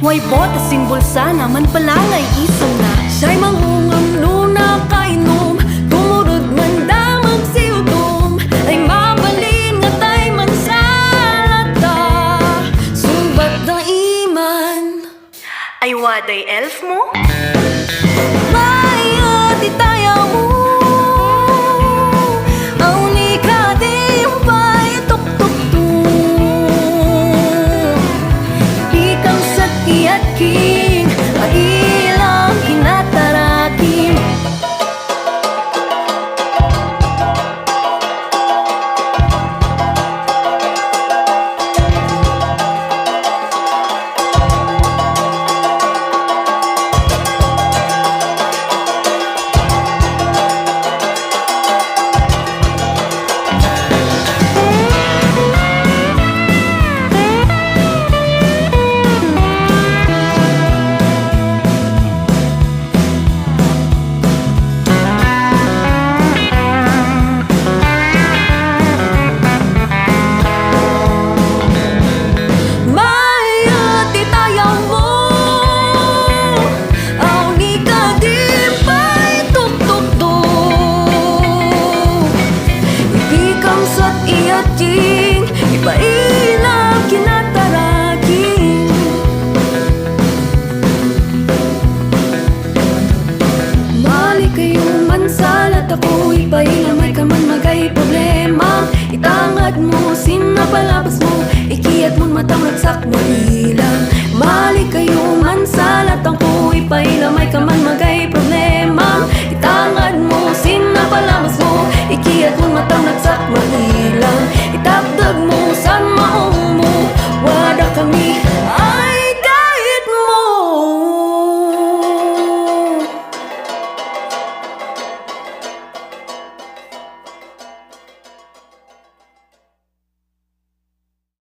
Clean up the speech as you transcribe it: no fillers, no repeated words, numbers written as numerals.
Way bota simbol sana man palangay isang na. Siya'y mangungamno na kainom, tumurod man damag siutom, ay mabalin nga tay man salata. Sumbat na iman, ay waday elf mo? Maya di tayo mo, auni ka di umpay tuk-tuk-tuk. Ikang sakti at king, mailang kinataraki. Ipailang kinataraki. Mali kayo man salat ako, ipailang may kaman magay problema. Itangad mo, sinapalabas mo, ikiyat mo matang ragsak mo ilang. Mali kayo man salat ako, ipailang may kaman magay